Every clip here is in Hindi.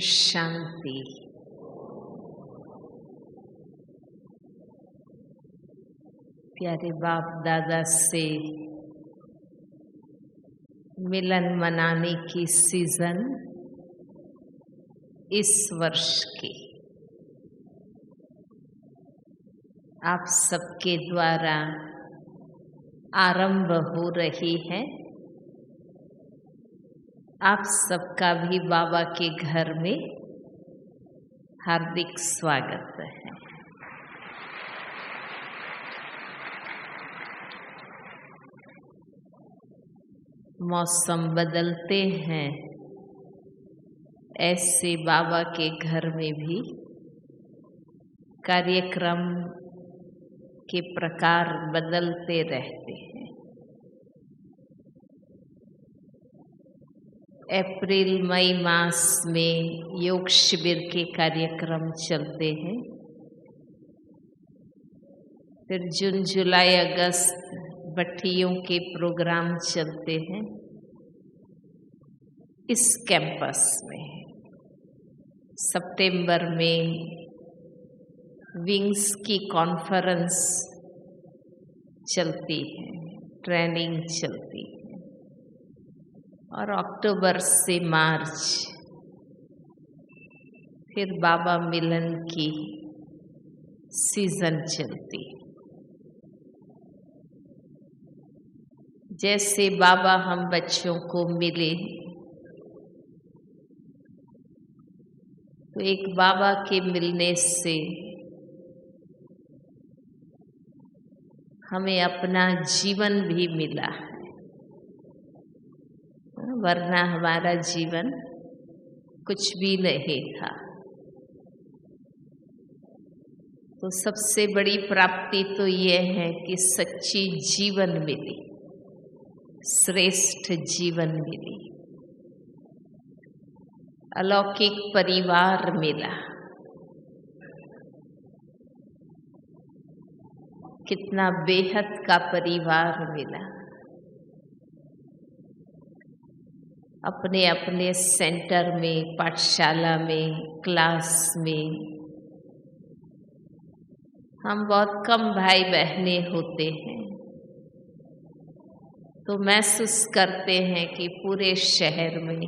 शांति। प्यारे बाप दादा से मिलन मनाने की सीजन इस वर्ष की आप सबके द्वारा आरंभ हो रही है। आप सबका भी बाबा के घर में हार्दिक स्वागत है। मौसम बदलते हैं, ऐसे बाबा के घर में भी कार्यक्रम के प्रकार बदलते रहते हैं। अप्रैल मई मास में योग शिविर के कार्यक्रम चलते हैं, फिर जून जुलाई अगस्त भट्टियों के प्रोग्राम चलते हैं। इस कैंपस में सितंबर में विंग्स की कॉन्फ्रेंस चलती है, ट्रेनिंग चलती है, और अक्टूबर से मार्च फिर बाबा मिलन की सीजन चलती। जैसे बाबा हम बच्चों को मिले तो एक बाबा के मिलने से हमें अपना जीवन भी मिला है, वरना हमारा जीवन कुछ भी नहीं था। तो सबसे बड़ी प्राप्ति तो ये है कि सच्ची जीवन मिली, श्रेष्ठ जीवन मिली, अलौकिक परिवार मिला। कितना बेहद का परिवार मिला। अपने अपने सेंटर में, पाठशाला में, क्लास में हम बहुत कम भाई बहनें होते हैं, तो महसूस करते हैं कि पूरे शहर में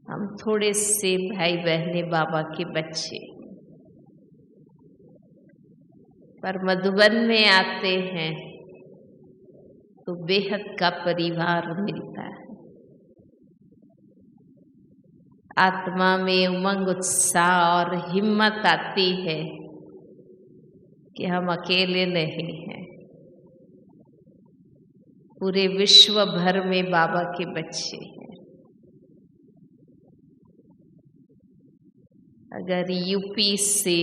हम थोड़े से भाई बहनें बाबा के बच्चे। पर मधुबन में आते हैं तो बेहद का परिवार मिलता है। आत्मा में उमंग, उत्साह और हिम्मत आती है कि हम अकेले नहीं हैं, पूरे विश्व भर में बाबा के बच्चे हैं। अगर यूपी से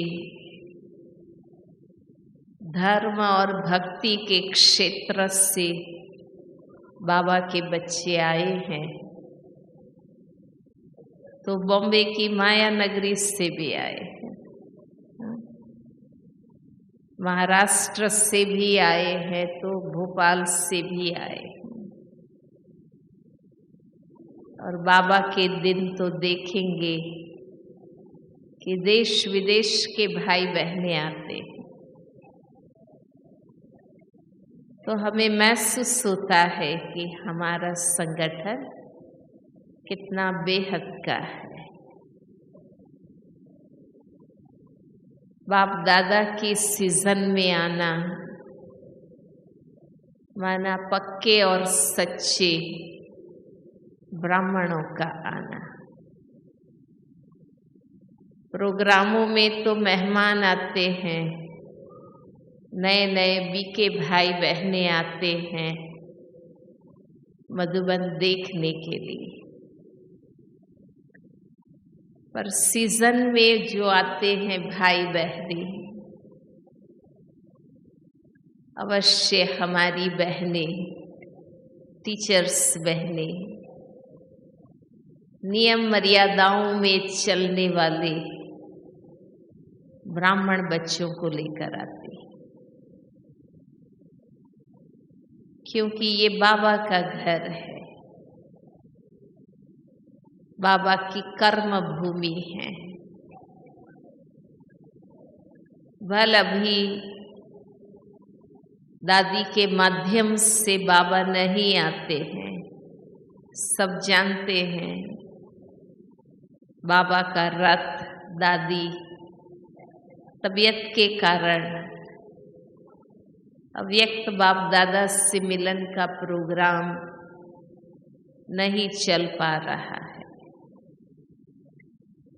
धर्म और भक्ति के क्षेत्र से बाबा के बच्चे आए हैं तो बॉम्बे की माया नगरी से भी आए हैं, महाराष्ट्र से भी आए हैं, तो भोपाल से भी आए हैं। और बाबा के दिन तो देखेंगे कि देश विदेश के भाई बहनें आते हैं। तो हमें महसूस होता है कि हमारा संगठन कितना बेहद का है। बाप दादा की सीजन में आना माना पक्के और सच्चे ब्राह्मणों का आना। प्रोग्रामों में तो मेहमान आते हैं, नए नए बीके भाई बहनें आते हैं मधुबन देखने के लिए। पर सीजन में जो आते हैं भाई बहनें, अवश्य हमारी बहनें, टीचर्स बहनें, नियम मर्यादाओं में चलने वाले ब्राह्मण बच्चों को लेकर आते हैं, क्योंकि ये बाबा का घर है। बाबा की कर्म भूमि है। भले अभी दादी के माध्यम से बाबा नहीं आते हैं, सब जानते हैं बाबा का रथ दादी तबीयत के कारण अव्यक्त बाप दादा से मिलन का प्रोग्राम नहीं चल पा रहा है,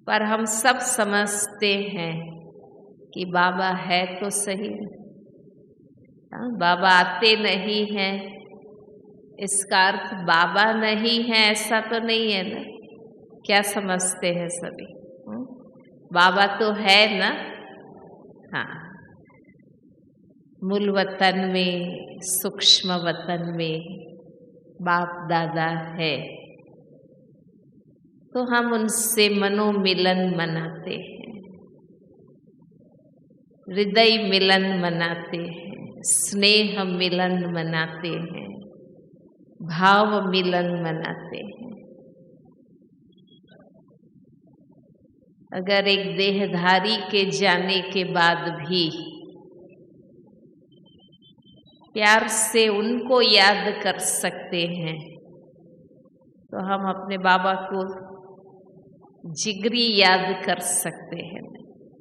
पर हम सब समझते हैं कि बाबा है तो सही। बाबा आते नहीं हैं इसका अर्थ बाबा नहीं है ऐसा तो नहीं है ना। क्या समझते हैं सभी? बाबा तो है ना। हाँ, मूल वतन में, सूक्ष्म वतन में बाप दादा है, तो हम उनसे मनोमिलन मनाते हैं, हृदय मिलन मनाते हैं, स्नेह मिलन मनाते हैं, भाव मिलन मनाते हैं। अगर एक देहधारी के जाने के बाद भी प्यार से उनको याद कर सकते हैं, तो हम अपने बाबा को जिगरी याद कर सकते हैं,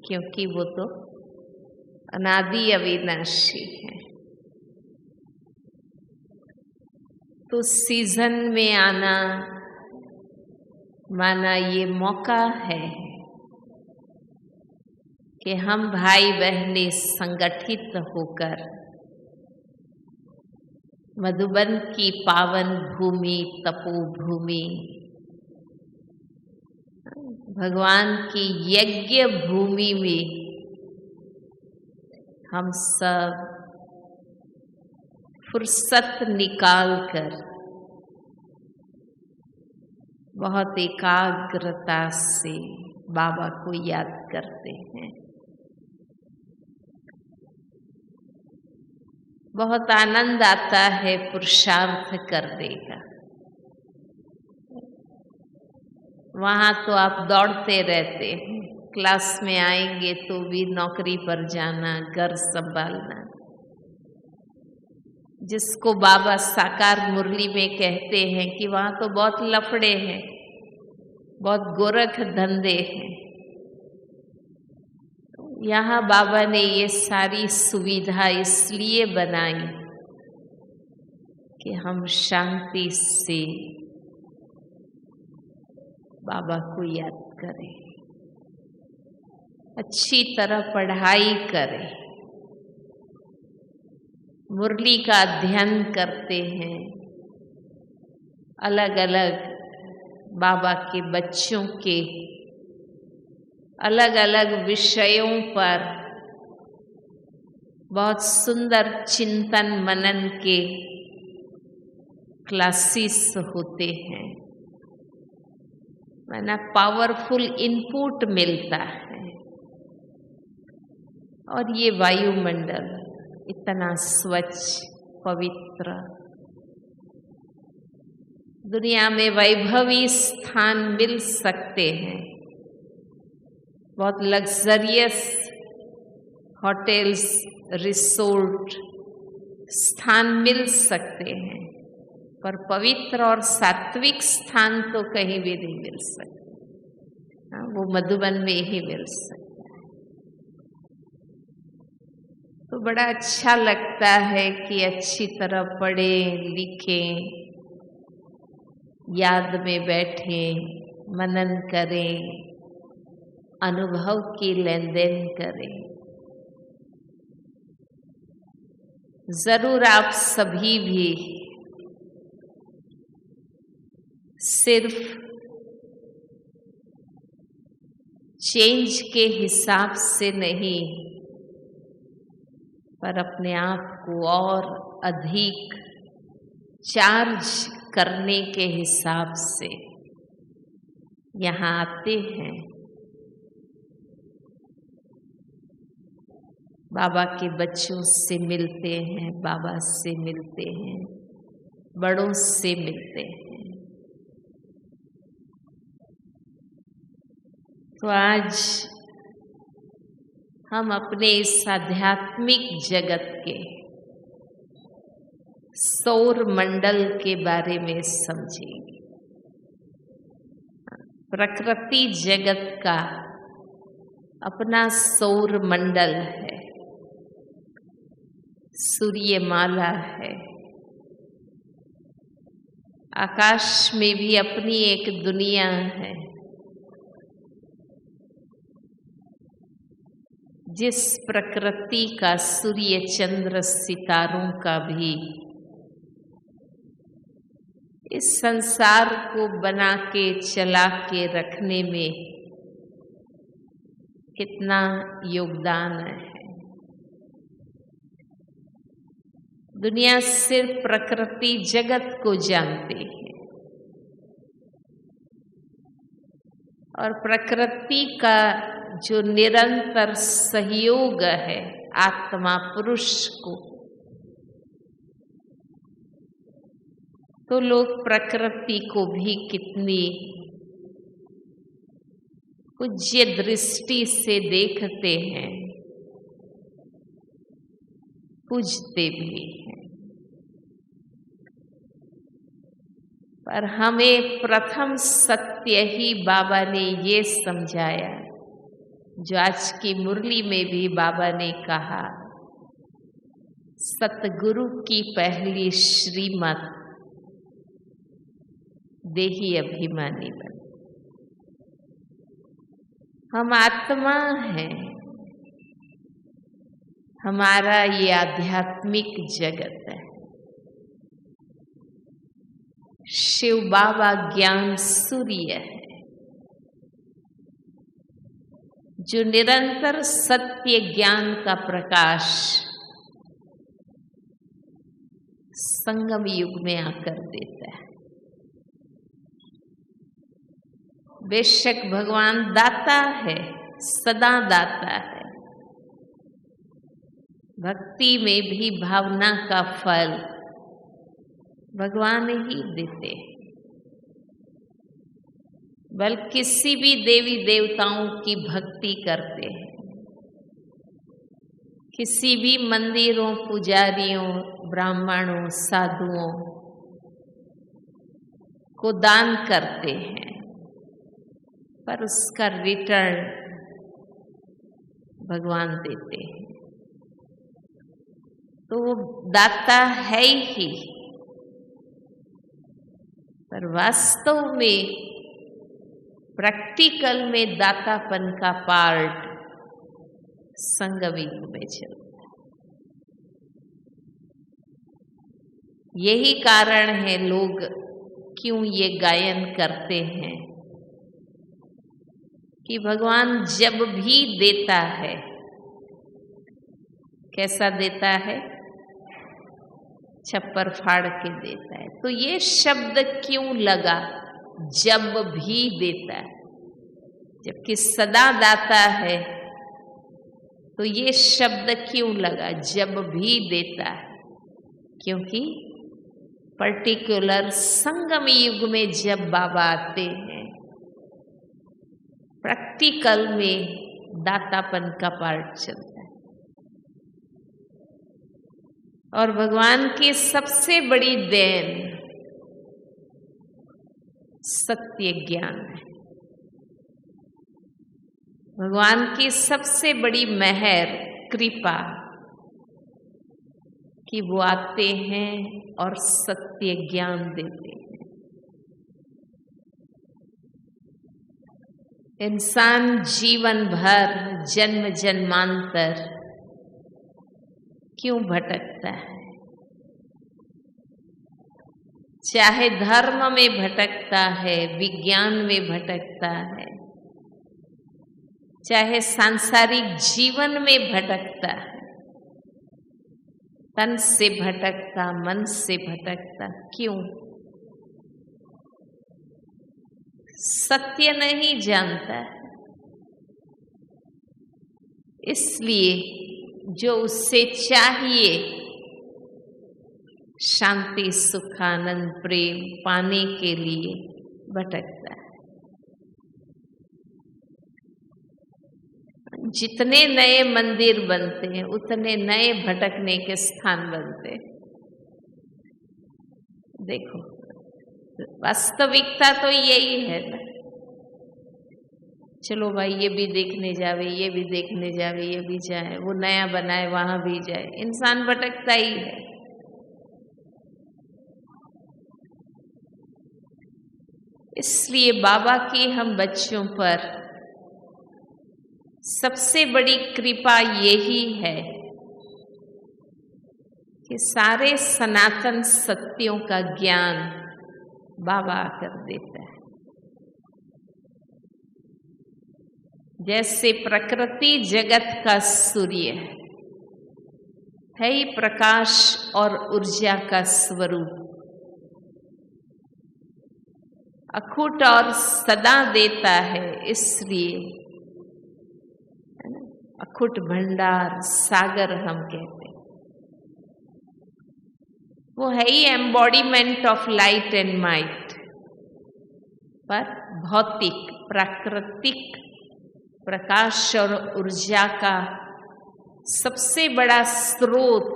क्योंकि वो तो अनादि अविनाशी है। तो सीजन में आना माना ये मौका है कि हम भाई बहनें संगठित होकर मधुबन की पावन भूमि, तपोभूमि, भगवान की यज्ञ भूमि में हम सब फुर्सत निकाल कर बहुत एकाग्रता से बाबा को याद करते हैं। बहुत आनंद आता है पुरुषार्थ करने का। वहाँ तो आप दौड़ते रहते हैं, क्लास में आएंगे तो भी नौकरी पर जाना, घर संभालना, जिसको बाबा साकार मुरली में कहते हैं कि वहाँ तो बहुत लफड़े हैं, बहुत गोरख धंधे हैं। यहाँ बाबा ने ये सारी सुविधा इसलिए बनाई कि हम शांति से बाबा को याद करें, अच्छी तरह पढ़ाई करें, मुरली का अध्ययन करते हैं, अलग अलग बाबा के बच्चों के अलग अलग विषयों पर बहुत सुंदर चिंतन मनन के क्लासेस होते हैं, माना पावरफुल इनपुट मिलता है। और ये वायुमंडल इतना स्वच्छ पवित्र, दुनिया में वैभवी स्थान मिल सकते हैं, बहुत लग्जरियस होटल्स, रिसोर्ट स्थान मिल सकते हैं, पर पवित्र और सात्विक स्थान तो कहीं भी नहीं मिल सकते। वो मधुबन में ही मिल सकता है। तो बड़ा अच्छा लगता है कि अच्छी तरह पढ़ें लिखें, याद में बैठें, मनन करें, अनुभव की लेन देन करें। जरूर आप सभी भी सिर्फ चेंज के हिसाब से नहीं, पर अपने आप को और अधिक चार्ज करने के हिसाब से यहाँ आते हैं। बाबा के बच्चों से मिलते हैं, बाबा से मिलते हैं, बड़ों से मिलते हैं। तो आज हम अपने इस आध्यात्मिक जगत के सौर मंडल के बारे में समझेंगे। प्रकृति जगत का अपना सौर मंडल है, सूर्यमाला है। आकाश में भी अपनी एक दुनिया है। जिस प्रकृति का सूर्य चंद्र सितारों का भी इस संसार को बना के चला के रखने में कितना योगदान है। दुनिया सिर्फ प्रकृति जगत को जानती है और प्रकृति का जो निरंतर सहयोग है आत्मा पुरुष को, तो लोग प्रकृति को भी कितनी पूज्य दृष्टि से देखते हैं, पूजते भी हैं। पर हमें प्रथम सत्य ही बाबा ने ये समझाया, जो आज की मुरली में भी बाबा ने कहा, सतगुरु की पहली श्रीमत देही अभिमानी बन। हम आत्मा हैं, हमारा ये आध्यात्मिक जगत है। शिव बाबा ज्ञान सूर्य है, जो निरंतर सत्य ज्ञान का प्रकाश संगम युग में आकर देता है। बेशक भगवान दाता है, सदा दाता है। भक्ति में भी भावना का फल भगवान ही देते हैं। बल्कि किसी भी देवी देवताओं की भक्ति करते हैं, किसी भी मंदिरों, पुजारियों, ब्राह्मणों, साधुओं को दान करते हैं, पर उसका रिटर्न भगवान देते हैं। तो वो दाता है ही, पर वास्तव में प्रैक्टिकल में दातापन का पार्ट संगम युग में चलता है। यही कारण है लोग क्यों ये गायन करते हैं कि भगवान जब भी देता है, कैसा देता है? छप्पर फाड़ के देता है। तो ये शब्द क्यों लगा, जब भी देता है? जबकि सदा दाता है, तो ये शब्द क्यों लगा, जब भी देता है? क्योंकि पर्टिकुलर संगम युग में जब बाबा आते हैं, प्रैक्टिकल में दातापन का पार्ट चलता है। और भगवान की सबसे बड़ी देन सत्य ज्ञान है। भगवान की सबसे बड़ी मेहर, कृपा, कि वो आते हैं और सत्य ज्ञान देते हैं। इंसान जीवन भर, जन्म जन्मांतर क्यों भटकता है? चाहे धर्म में भटकता है, विज्ञान में भटकता है, चाहे सांसारिक जीवन में भटकता है, तन से भटकता, मन से भटकता, क्यों? सत्य नहीं जानता है। इसलिए जो उससे चाहिए शांति, सुख, आनंद, प्रेम पाने के लिए भटकता है। जितने नए मंदिर बनते हैं उतने नए भटकने के स्थान बनते हैं। देखो, वास्तविकता तो यही है ना। चलो भाई, ये भी देखने जावे, ये भी देखने जावे, ये भी जाए, वो नया बनाए वहां भी जाए, इंसान भटकता ही है। इसलिए बाबा की हम बच्चों पर सबसे बड़ी कृपा यही है कि सारे सनातन सत्यों का ज्ञान बाबा कर देता है। जैसे प्रकृति जगत का सूर्य है ही प्रकाश और ऊर्जा का स्वरूप, अखुट और सदा देता है, इसलिए अखुट भंडार सागर हम कहते हैं। वो है ही embodiment of light and might, पर भौतिक प्राकृतिक प्रकाश और ऊर्जा का सबसे बड़ा स्रोत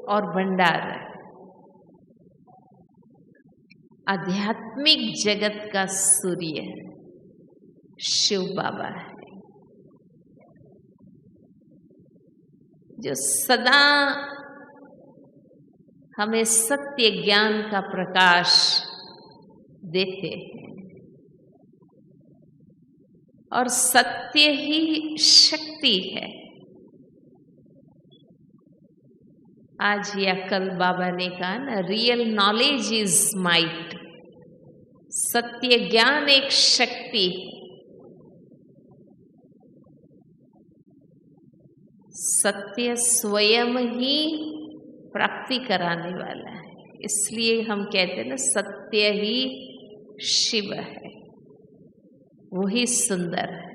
और भंडार है। आध्यात्मिक जगत का सूर्य शिव बाबा है, जो सदा हमें सत्य ज्ञान का प्रकाश देते हैं। और सत्य ही शक्ति है। आज या कल बाबा ने कहा ना, रियल नॉलेज इज माइट। सत्य ज्ञान एक शक्ति है। सत्य स्वयं ही प्राप्ति कराने वाला है। इसलिए हम कहते हैं ना, सत्य ही शिव है, वही सुंदर है।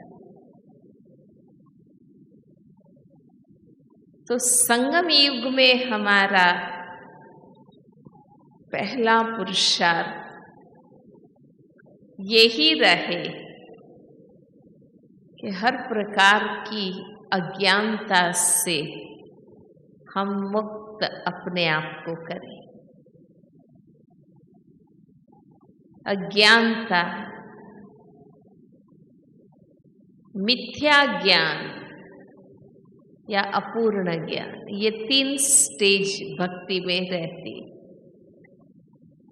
तो संगम युग में हमारा पहला पुरुषार्थ यही रहे कि हर प्रकार की अज्ञानता से हम मुक्त अपने आप को करें। अज्ञानता, मिथ्या ज्ञान या अपूर्ण ज्ञान, ये 3 स्टेज भक्ति में रहती।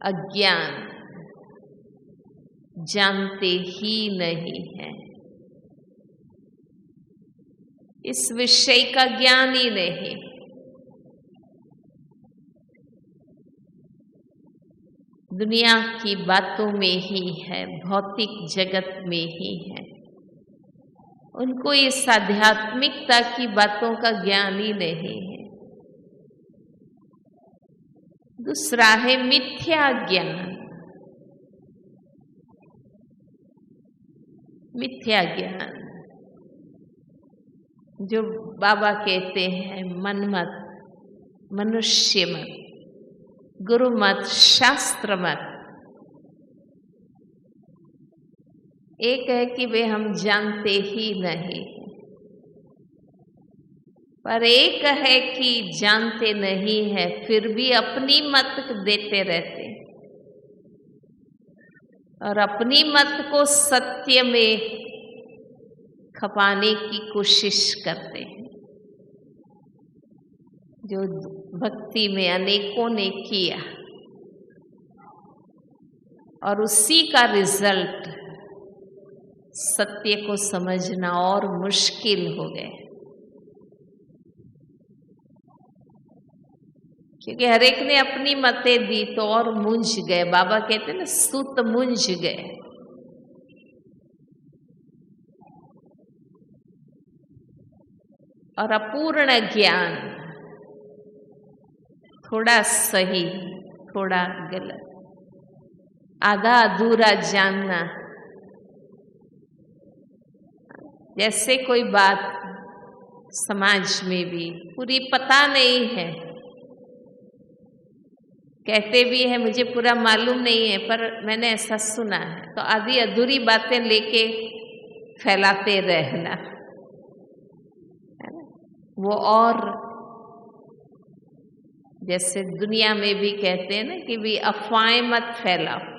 अज्ञान, जानते ही नहीं है, इस विषय का ज्ञान ही नहीं। दुनिया की बातों में ही है, भौतिक जगत में ही है, उनको इस आध्यात्मिकता की बातों का ज्ञान ही नहीं है। दूसरा है मिथ्या ज्ञान। मिथ्या ज्ञान जो बाबा कहते हैं मनमत, मनुष्य मत, गुरु मत, शास्त्र मत। एक है कि वे हम जानते ही नहीं, पर एक है कि जानते नहीं है फिर भी अपनी मत देते रहते और अपनी मत को सत्य में खपाने की कोशिश करते हैं, जो भक्ति में अनेकों ने किया। और उसी का रिजल्ट सत्य को समझना और मुश्किल हो गया, क्योंकि हर एक ने अपनी मतें दी तो और मूंझ गए। बाबा कहते ना, सूत मूंझ गए। और अपूर्ण ज्ञान, थोड़ा सही थोड़ा गलत, आधा अधूरा जानना। जैसे कोई बात समाज में भी पूरी पता नहीं है, कहते भी है मुझे पूरा मालूम नहीं है पर मैंने ऐसा सुना है, तो आधी अधूरी बातें लेके फैलाते रहना। वो और जैसे दुनिया में भी कहते हैं ना कि भी अफवाहें मत फैलाओ,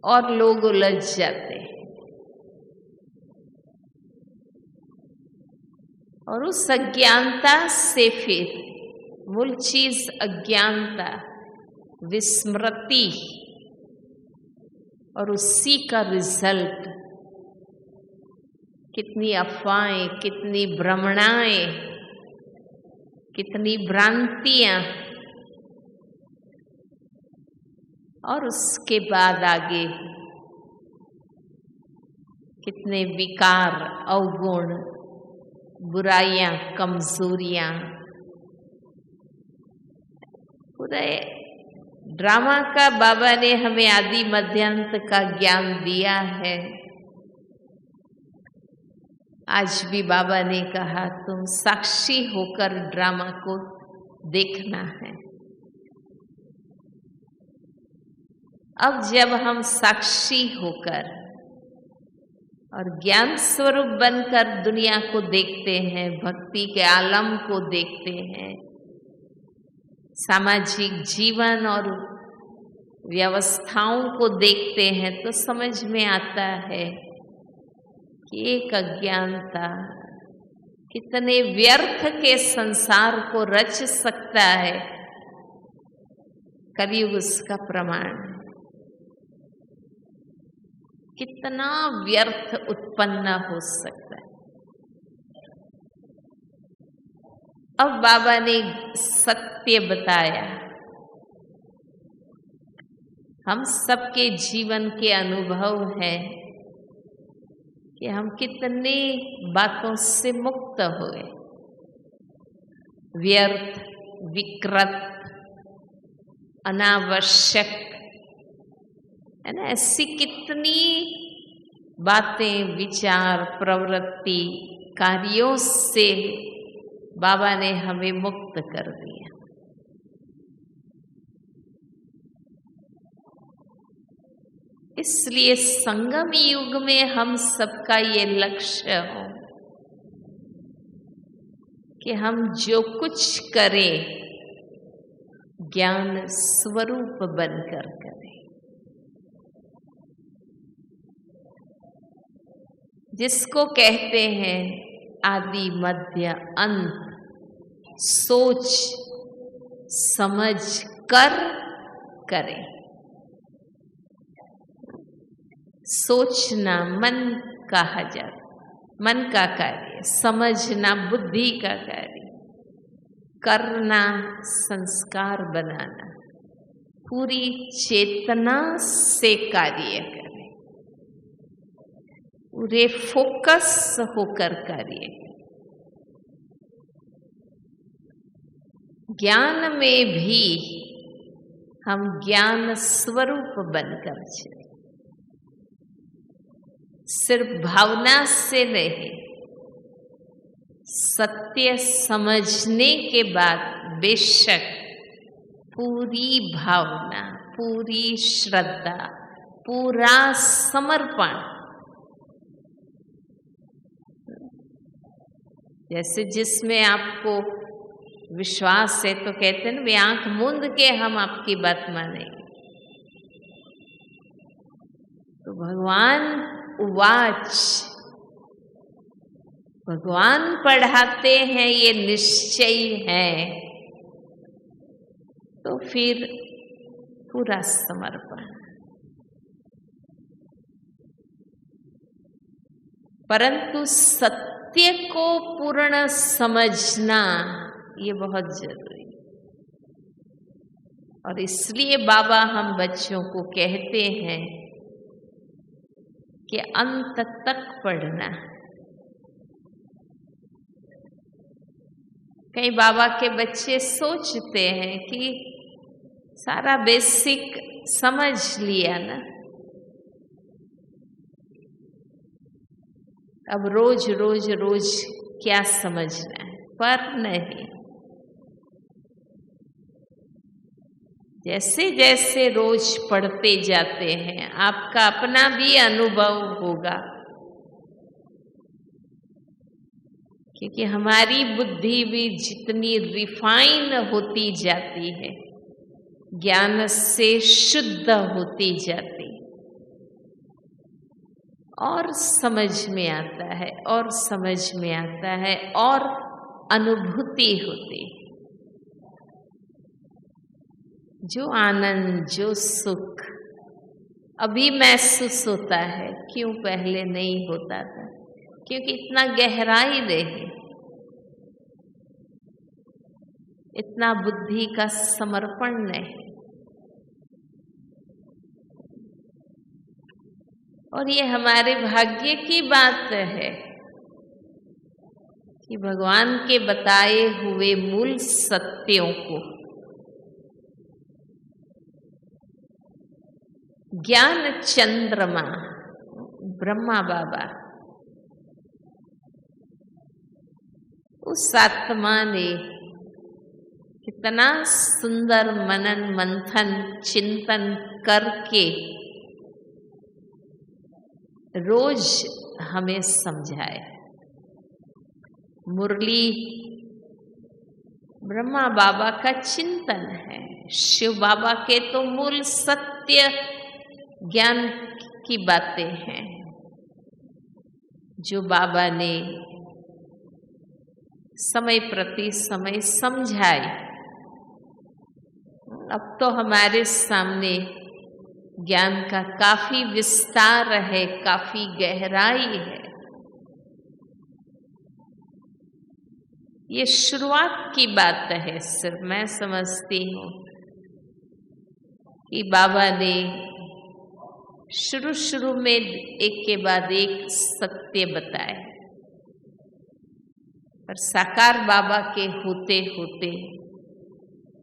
और लोग उलझ जाते हैं। और उस अज्ञानता से फिर मूल चीज अज्ञानता, विस्मृति, और उसी का रिजल्ट कितनी अफवाहें, कितनी भ्रमणाएं, कितनी भ्रांतियां, और उसके बाद आगे कितने विकार, अवगुण, बुराइयां, कमजोरियां। पूरे ड्रामा का बाबा ने हमें आदि मध्यांत का ज्ञान दिया है। आज भी बाबा ने कहा तुम साक्षी होकर ड्रामा को देखना है। अब जब हम साक्षी होकर और ज्ञान स्वरूप बनकर दुनिया को देखते हैं, भक्ति के आलम को देखते हैं, सामाजिक जीवन और व्यवस्थाओं को देखते हैं, तो समझ में आता है कि एक अज्ञानता कितने व्यर्थ के संसार को रच सकता है। कलयुग उसका प्रमाण है। कितना व्यर्थ उत्पन्न हो सकता है। अब बाबा ने सत्य बताया। हम सबके जीवन के अनुभव है कि हम कितने बातों से मुक्त हुए, व्यर्थ, विकृत, अनावश्यक, है ना, ऐसी कितनी बातें, विचार, प्रवृत्ति, कार्यों से बाबा ने हमें मुक्त कर दिया। इसलिए संगम युग में हम सबका ये लक्ष्य हो कि हम जो कुछ करें ज्ञान स्वरूप बनकर करें। जिसको कहते हैं आदि मध्य अंत, सोच समझ कर करें। सोचना मन कहा जाता, मन का कार्य, समझना बुद्धि का कार्य, करना संस्कार बनाना, पूरी चेतना से कार्य करें, पूरे फोकस होकर कार्य करें। ज्ञान में भी हम ज्ञान स्वरूप बनकर चले, सिर्फ भावना से नहीं, सत्य समझने के बाद बेशक पूरी भावना, पूरी श्रद्धा, पूरा समर्पण। जैसे जिसमें आपको विश्वास है तो कहते हैं ना, वे आंख मूंद के हम आपकी बात मानेंगे। तो भगवान उवाच, भगवान पढ़ाते हैं, ये निश्चय है, तो फिर पूरा समर्पण। परंतु सत्य को पूर्ण समझना ये बहुत जरूरी है। और इसलिए बाबा हम बच्चों को कहते हैं कि अंत तक पढ़ना। कई बाबा के बच्चे सोचते हैं कि सारा बेसिक समझ लिया ना, अब रोज रोज रोज क्या समझना है, पर नहीं। जैसे जैसे रोज पढ़ते जाते हैं आपका अपना भी अनुभव होगा क्योंकि हमारी बुद्धि भी जितनी रिफाइन होती जाती है, ज्ञान से शुद्ध होती जाती, और समझ में आता है और समझ में आता है और अनुभूति होती, जो आनंद, जो सुख अभी महसूस होता है, क्यों पहले नहीं होता था? क्योंकि इतना गहराई नहीं, इतना बुद्धि का समर्पण नहीं। और ये हमारे भाग्य की बात है कि भगवान के बताए हुए मूल सत्यों को ज्ञान चंद्रमा ब्रह्मा बाबा, उस आत्मा ने कितना सुंदर मनन मंथन चिंतन करके रोज हमें समझाए। मुरली ब्रह्मा बाबा का चिंतन है, शिव बाबा के तो मूल सत्य ज्ञान की बातें हैं जो बाबा ने समय प्रति समय समझाए। अब तो हमारे सामने ज्ञान का काफी विस्तार है, काफी गहराई है। ये शुरुआत की बात है, सिर्फ मैं समझती हूँ कि बाबा ने शुरू में एक के बाद एक सत्य बताए, पर साकार बाबा के होते होते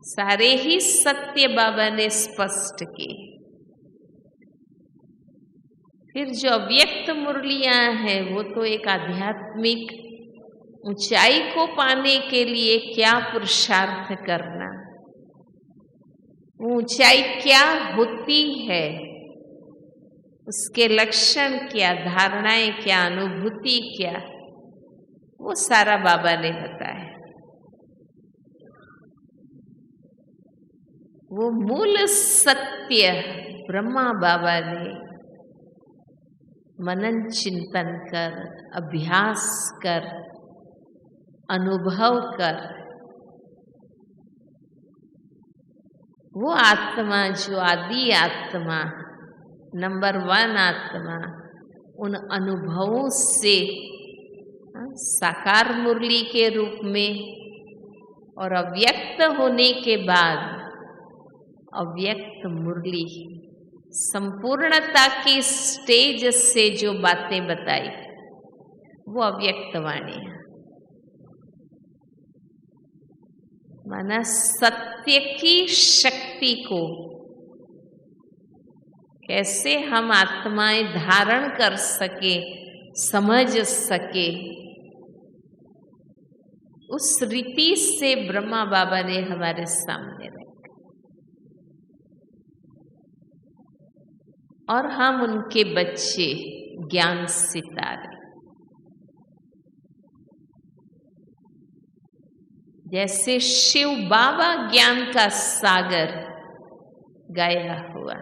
सारे ही सत्य बाबा ने स्पष्ट किए। फिर जो अव्यक्त मुरलियां हैं वो तो एक आध्यात्मिक ऊंचाई को पाने के लिए क्या पुरुषार्थ करना, ऊंचाई क्या होती है, उसके लक्षण क्या, धारणाएं क्या, अनुभूति क्या, वो सारा बाबा ने बताया। वो मूल सत्य ब्रह्मा बाबा ने मनन चिंतन कर, अभ्यास कर, अनुभव कर, वो आत्मा जो आदि आत्मा, नंबर 1 आत्मा, उन अनुभवों से साकार मुरली के रूप में और अव्यक्त होने के बाद अव्यक्त मुरली संपूर्णता की स्टेज से जो बातें बताई वो अव्यक्त वाणी है। माना सत्य की शक्ति को कैसे हम आत्माएं धारण कर सके, समझ सके, उस रीति से ब्रह्मा बाबा ने हमारे सामने रखा और हम उनके बच्चे ज्ञान सितारे। जैसे शिव बाबा ज्ञान का सागर गाया हुआ,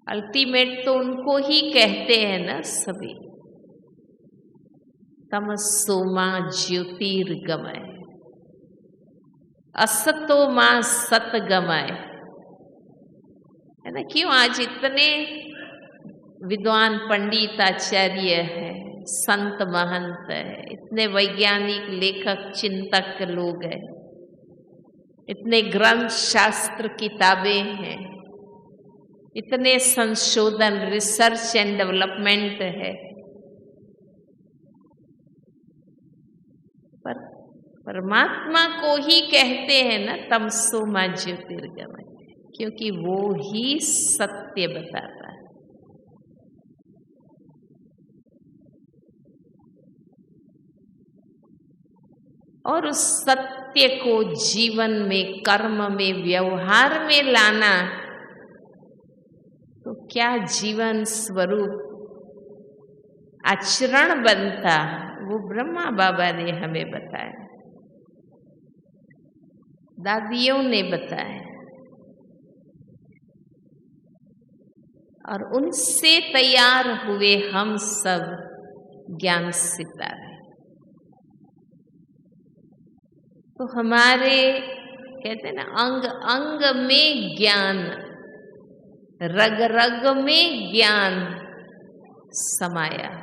अल्टीमेट तो उनको ही कहते हैं ना सभी, तमसो मां ज्योतिर्गमय, असतो मां सतगमय, है ना। क्यों आज इतने विद्वान पंडित आचार्य हैं, संत महंत है, इतने वैज्ञानिक लेखक चिंतक लोग हैं, इतने ग्रंथ शास्त्र किताबें हैं, इतने संशोधन रिसर्च एंड डेवलपमेंट है, पर परमात्मा को ही कहते हैं ना तमसो मां ज्योतिर्गमय, क्योंकि वो ही सत्य बताता है। और उस सत्य को जीवन में, कर्म में, व्यवहार में लाना, तो क्या जीवन स्वरूप आचरण बनता, वो ब्रह्मा बाबा ने हमें बताया, दादियों ने बताया, और उनसे तैयार हुए हम सब ज्ञान सितारे। तो हमारे कहते हैं ना, अंग अंग में ज्ञान, रग रग में ज्ञान समाया हुआ,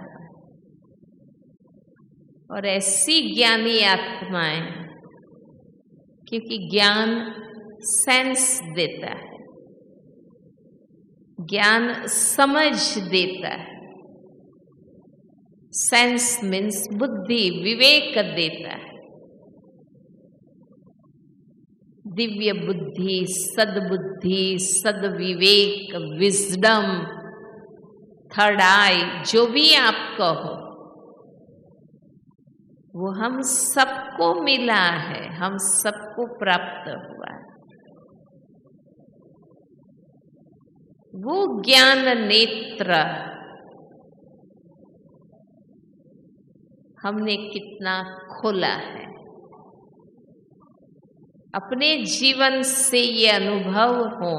और ऐसी ज्ञानी आत्माएं, क्योंकि ज्ञान सेंस देता है, ज्ञान समझ देता है। सेंस मीन्स बुद्धि, विवेक देता है। दिव्य बुद्धि, सद्बुद्धि, सद्विवेक, विजडम, थर्ड आई, जो भी आप कहो, वो हम सबको मिला है, हम सबको प्राप्त हुआ है। वो ज्ञान नेत्र हमने कितना खोला है। अपने जीवन से ये अनुभव हो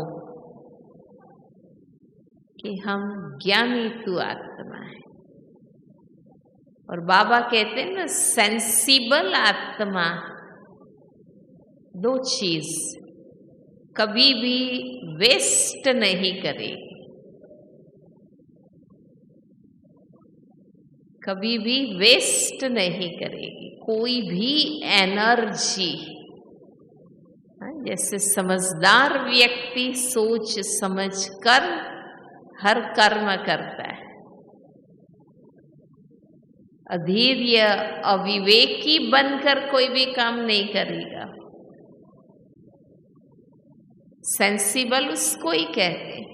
कि हम ज्ञानी तू आत्मा है। और बाबा कहते हैं ना, सेंसिबल आत्मा दो चीज कभी भी वेस्ट नहीं करेगी, कभी भी वेस्ट नहीं करेगी कोई भी एनर्जी। जैसे समझदार व्यक्ति सोच समझ कर हर कर्म करता है, अधीर्य अविवेकी बनकर कोई भी काम नहीं करेगा। सेंसिबल उसको ही कहते हैं।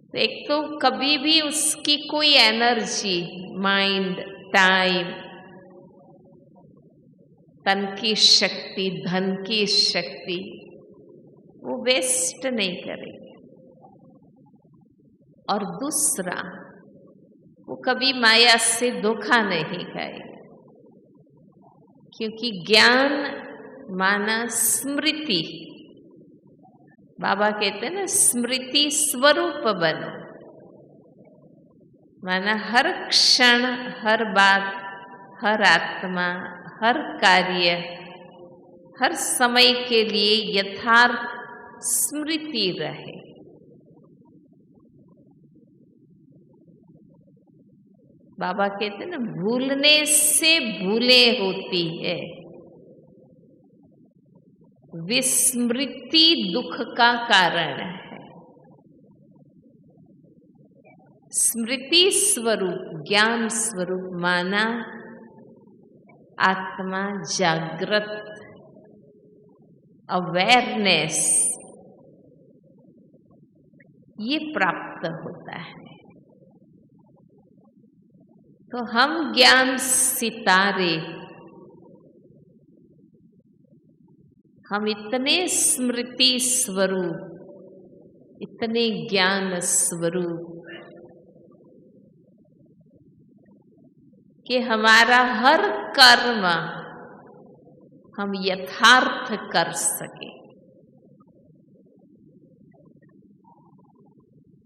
तो एक तो कभी भी उसकी कोई एनर्जी, माइंड, टाइम, तन की शक्ति, धन की शक्ति, वो वेस्ट नहीं करेगी। और दूसरा, वो कभी माया से धोखा नहीं खाएगा, क्योंकि ज्ञान माना स्मृति। बाबा कहते हैं ना, स्मृति स्वरूप बनो, माना हर क्षण, हर बात, हर आत्मा, हर कार्य, हर समय के लिए यथार्थ स्मृति रहे। बाबा कहते हैं ना, भूलने से भूलें होती है, विस्मृति दुख का कारण है। स्मृति स्वरूप, ज्ञान स्वरूप माना आत्मा जागृत, अवेयरनेस, ये प्राप्त होता है। तो हम ज्ञान सितारे, हम इतने स्मृति स्वरूप, इतने ज्ञान स्वरूप कि हमारा हर कर्म हम यथार्थ कर सके।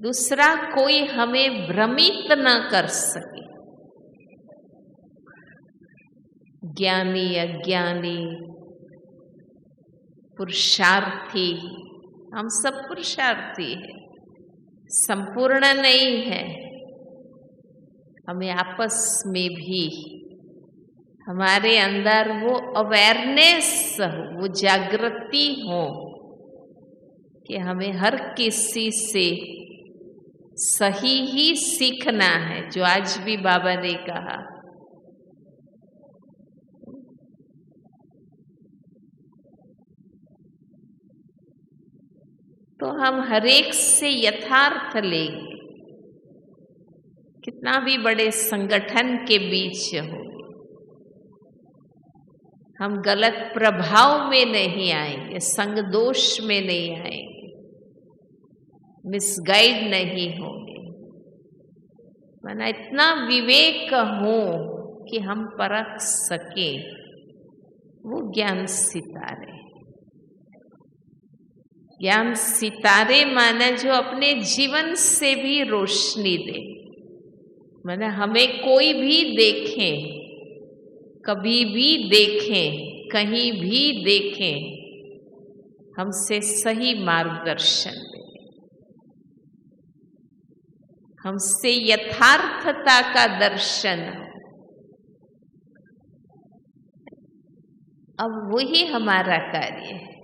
दूसरा कोई हमें भ्रमित न कर सके। ज्ञानी अज्ञानी, पुरुषार्थी, हम सब पुरुषार्थी हैं, संपूर्ण नहीं है। हमें आपस में भी हमारे अंदर वो अवेयरनेस हो, वो जागृति हो कि हमें हर किसी से सही ही सीखना है, जो आज भी बाबा ने कहा। तो हम हरेक से यथार्थ लेंगे, कितना भी बड़े संगठन के बीच हो, हम गलत प्रभाव में नहीं आएंगे, संग दोष में नहीं आएंगे, मिसगाइड नहीं होंगे। माना इतना विवेक हो कि हम परख सके, वो ज्ञान सितारे। ज्ञान सितारे माना जो अपने जीवन से भी रोशनी दे। माना हमें कोई भी देखे, कभी भी देखें, कहीं भी देखें, हमसे सही मार्गदर्शन दे, हमसे यथार्थता का दर्शन हो। अब वही हमारा कार्य है।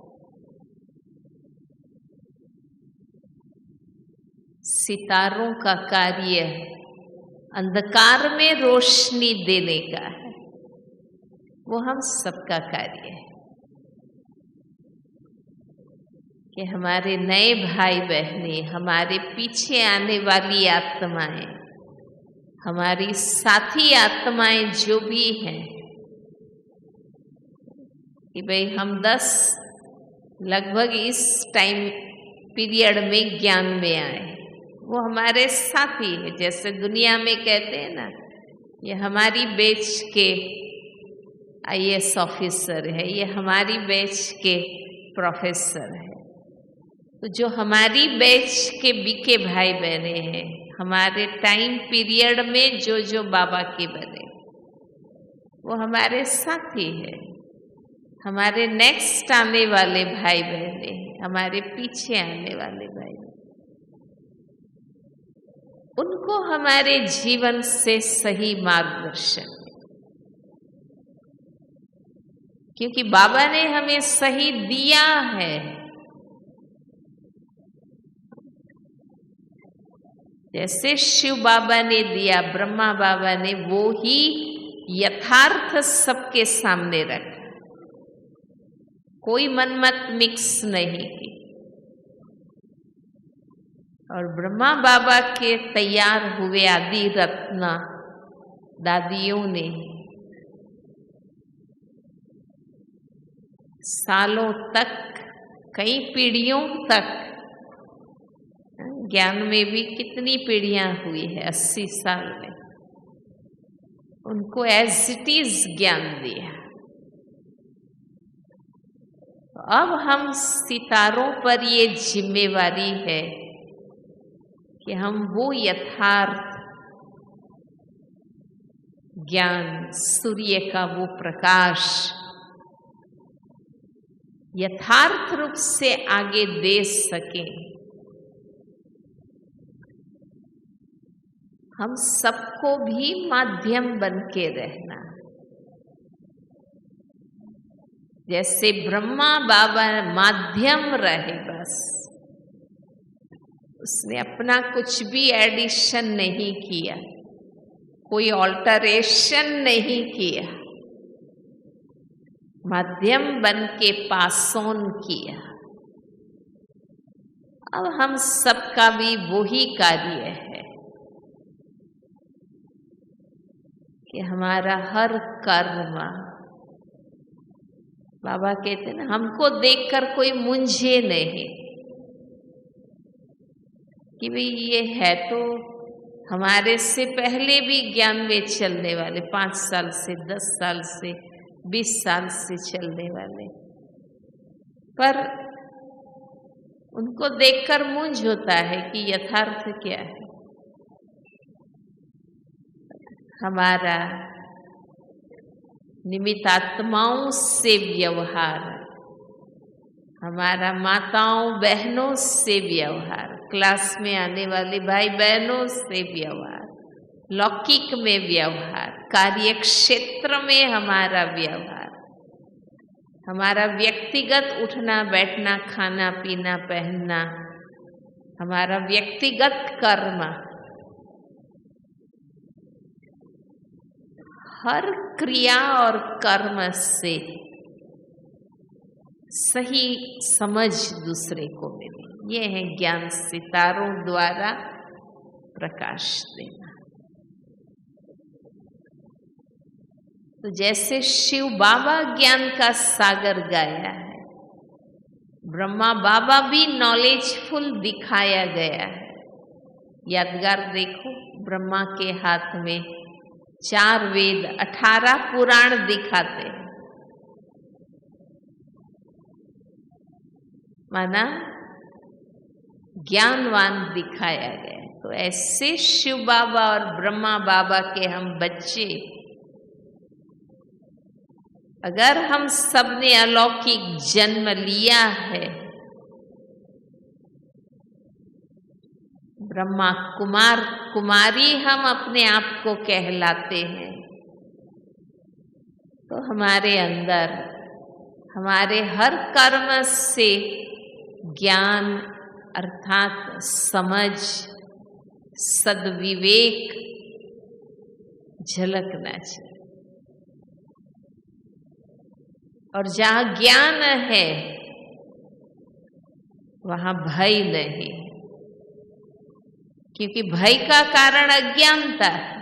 सितारों का कार्य अंधकार में रोशनी देने का है, वो हम सबका कार्य है कि हमारे नए भाई बहने, हमारे पीछे आने वाली आत्माएं, हमारी साथी आत्माएं जो भी हैं, कि भाई हम 10 लगभग इस टाइम पीरियड में ज्ञान में आए, वो हमारे साथी है। जैसे दुनिया में कहते हैं ना, ये हमारी बैच के IAS ऑफिसर है, ये हमारी बैच के प्रोफेसर है। तो जो हमारी बैच के बीके भाई बहने हैं, हमारे टाइम पीरियड में जो बाबा के बने, वो हमारे साथी है। हमारे नेक्स्ट आने वाले भाई बहने, हमारे पीछे आने वाले भाई बहने, उनको हमारे जीवन से सही मार्गदर्शन, क्योंकि बाबा ने हमें सही दिया है। जैसे शिव बाबा ने दिया, ब्रह्मा बाबा ने वो ही यथार्थ सबके सामने रखा, कोई मनमत मिक्स नहीं की। और ब्रह्मा बाबा के तैयार हुए आदि रत्ना दादियों ने सालों तक, कई पीढ़ियों तक, ज्ञान में भी कितनी पीढ़ियां हुई है, 80 साल में, उनको एज इट इज ज्ञान दिया। अब हम सितारों पर ये जिम्मेवारी है कि हम वो यथार्थ ज्ञान, सूर्य का वो प्रकाश यथार्थ रूप से आगे दे सकें। हम सबको भी माध्यम बन के रहना। जैसे ब्रह्मा बाबा माध्यम रहे, बस उसने अपना कुछ भी एडिशन नहीं किया, कोई ऑल्टरेशन नहीं किया, माध्यम बन के पास ऑन किया। अब हम सबका भी वही कार्य है कि हमारा हर कर्म, बाबा कहते हैं ना, हमको देखकर कोई मुंझे नहीं कि भाई ये है तो हमारे से पहले भी ज्ञान में चलने वाले, 5 साल से, 10 साल से, 20 साल से चलने वाले, पर उनको देखकर मुंझ होता है कि यथार्थ क्या है। हमारा निमित्त आत्माओं से व्यवहार, हमारा माताओं बहनों से व्यवहार, क्लास में आने वाले भाई बहनों से व्यवहार, लौकिक में व्यवहार, कार्य क्षेत्र में हमारा व्यवहार, हमारा व्यक्तिगत उठना बैठना, खाना पीना पहनना, हमारा व्यक्तिगत कर्म, हर क्रिया और कर्म से सही समझ दूसरे को मिले। ये है ज्ञान सितारों द्वारा प्रकाश देना। तो जैसे शिव बाबा ज्ञान का सागर गाया है, ब्रह्मा बाबा भी नॉलेजफुल दिखाया गया है। यादगार देखो, ब्रह्मा के हाथ में 4 वेद 18 पुराण दिखाते हैं। माना ज्ञानवान दिखाया गया। तो ऐसे शिव बाबा और ब्रह्मा बाबा के हम बच्चे, अगर हम सबने अलौकिक जन्म लिया है, ब्रह्मा कुमार कुमारी हम अपने आप को कहलाते हैं, तो हमारे अंदर हमारे हर कर्म से ज्ञान अर्थात समझ, सद्विवेक झलकना चाहिए। और जहाँ ज्ञान है वहाँ भय नहीं, क्योंकि भय का कारण अज्ञानता है।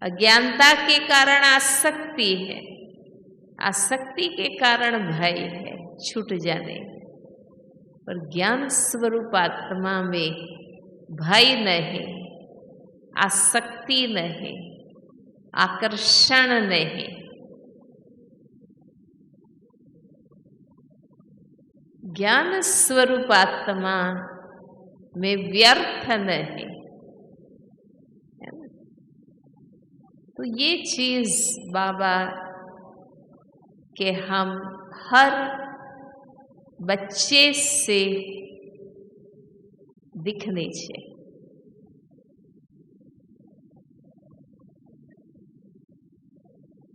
अज्ञानता के कारण आसक्ति है, आसक्ति के कारण भय है छूट जाने। पर ज्ञान स्वरूप आत्मा में भय नहीं, आसक्ति नहीं, आकर्षण नहीं। ज्ञान स्वरूप आत्मा में व्यर्थ नहीं। तो ये चीज बाबा के हम हर बच्चे से दिखने चाहिए।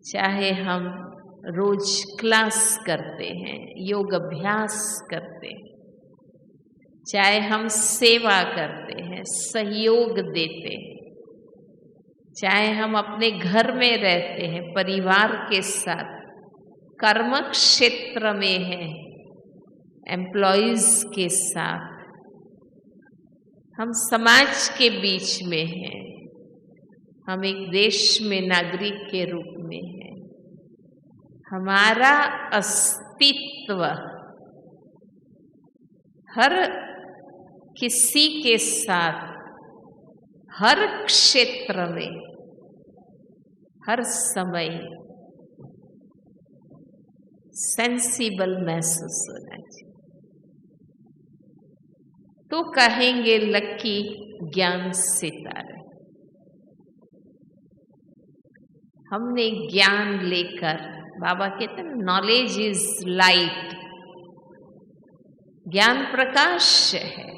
चाहे हम रोज क्लास करते हैं, योग अभ्यास करते हैं, चाहे हम सेवा करते हैं, सहयोग देते हैं, चाहे हम अपने घर में रहते हैं, परिवार के साथ, कर्म क्षेत्र में हैं, एम्प्लॉइज के साथ, हम समाज के बीच में हैं, हम एक देश में नागरिक के रूप में हैं। हमारा अस्तित्व हर किसी के साथ, हर क्षेत्र में, हर समय सेंसिबल महसूस होना चाहिए। तो कहेंगे लकी ज्ञान सितारे। हमने ज्ञान लेकर, बाबा कहते हैं नॉलेज इज लाइट, ज्ञान प्रकाश है।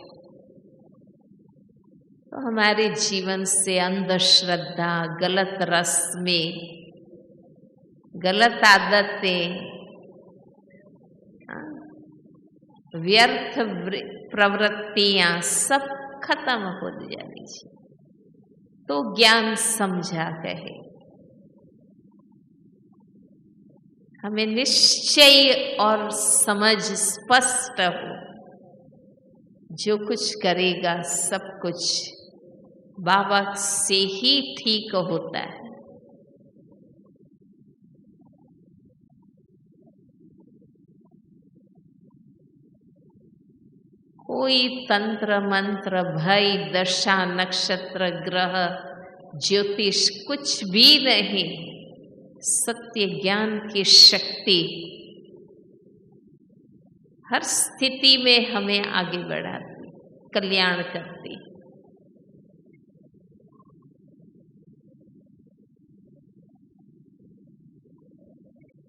तो हमारे जीवन से अंधश्रद्धा, गलत रस्में, गलत आदतें, व्यर्थ प्रवृत्तियां सब खत्म हो जानी चाहिए। तो ज्ञान समझा कहे, हमें निश्चय और समझ स्पष्ट हो, जो कुछ करेगा सब कुछ बाबा से ही ठीक होता है। कोई तंत्र मंत्र, भय, दशा, नक्षत्र, ग्रह, ज्योतिष कुछ भी नहीं। सत्य ज्ञान की शक्ति हर स्थिति में हमें आगे बढ़ाती, कल्याण करती।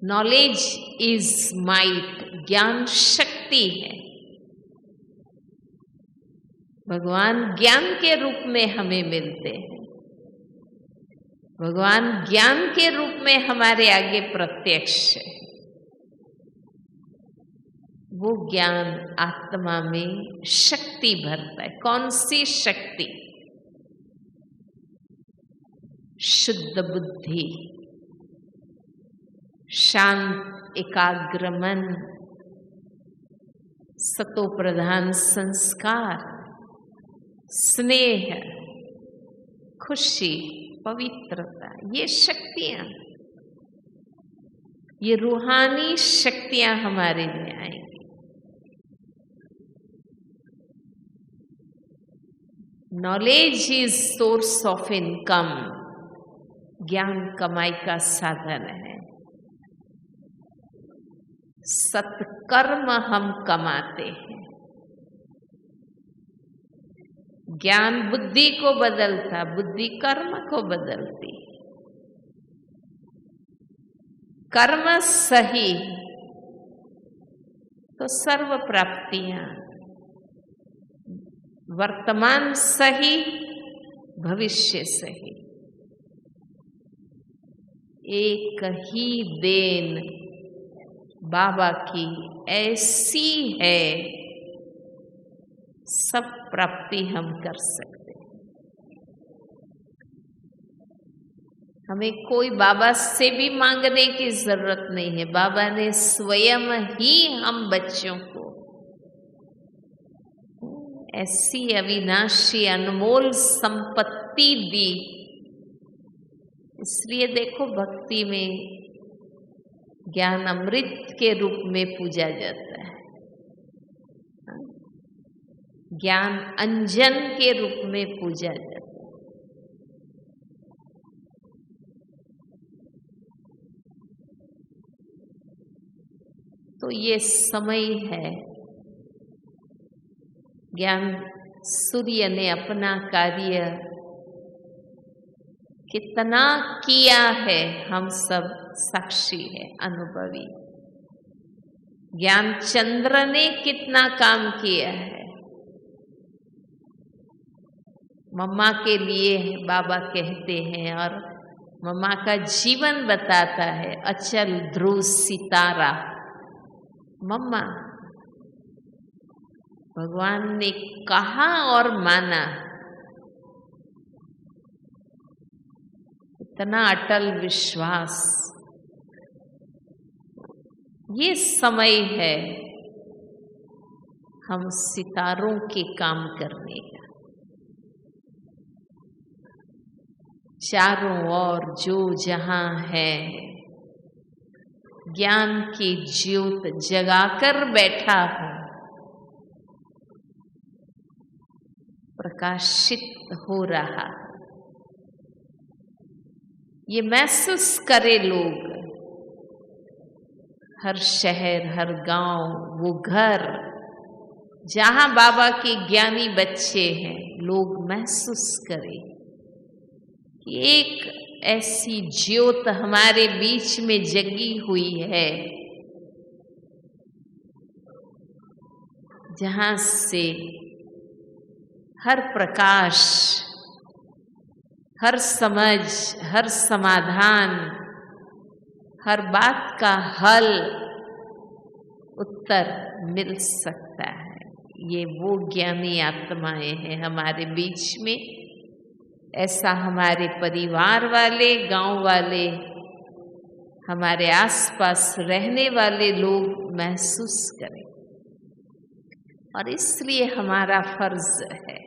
नॉलेज इज माइट, ज्ञान शक्ति है। भगवान ज्ञान के रूप में हमें मिलते हैं, भगवान ज्ञान के रूप में हमारे आगे प्रत्यक्ष है। वो ज्ञान आत्मा में शक्ति भरता है। कौन सी शक्ति? शुद्ध बुद्धि, शांत एकाग्र मन, सतो प्रधान संस्कार, स्नेह, खुशी, पवित्रता, ये शक्तियां, ये रूहानी शक्तियां हमारे में आएंगी। Knowledge is source of income, ज्ञान कमाई का साधन है। सत्कर्म हम कमाते हैं। ज्ञान बुद्धि को बदलता, बुद्धि कर्म को बदलती। कर्म सही तो सर्व प्राप्तियां, वर्तमान सही भविष्य सही। एक ही देन बाबा की ऐसी है, सब प्राप्ति हम कर सकते हैं। हमें कोई बाबा से भी मांगने की जरूरत नहीं है। बाबा ने स्वयं ही हम बच्चों को ऐसी अविनाशी अनमोल संपत्ति दी। इसलिए देखो भक्ति में ज्ञान अमृत के रूप में पूजा जाता है, ज्ञान अंजन के रूप में पूजा जाता है। तो ये समय है, ज्ञान सूर्य ने अपना कार्य कितना किया है, हम सब साक्षी है, अनुभवी। ज्ञान चंद्र ने कितना काम किया है। मम्मा के लिए बाबा कहते हैं, और मम्मा का जीवन बताता है। अचल ध्रुव सितारा मम्मा, भगवान ने कहा और माना। इतना अटल विश्वास। ये समय है हम सितारों के काम करने का। चारों ओर जो जहां है, ज्ञान की ज्योत जगाकर बैठा हूं, प्रकाशित हो रहा। ये महसूस करे लोग, हर शहर, हर गांव, वो घर जहां बाबा के ज्ञानी बच्चे हैं, लोग महसूस करें कि एक ऐसी ज्योत हमारे बीच में जगी हुई है, जहां से हर प्रकाश, हर समझ, हर समाधान, हर बात का हल, उत्तर मिल सकता है। ये वो ज्ञानी आत्माएं हैं हमारे बीच में। ऐसा हमारे परिवार वाले, गांव वाले, हमारे आसपास रहने वाले लोग महसूस करें। और इसलिए हमारा फर्ज है,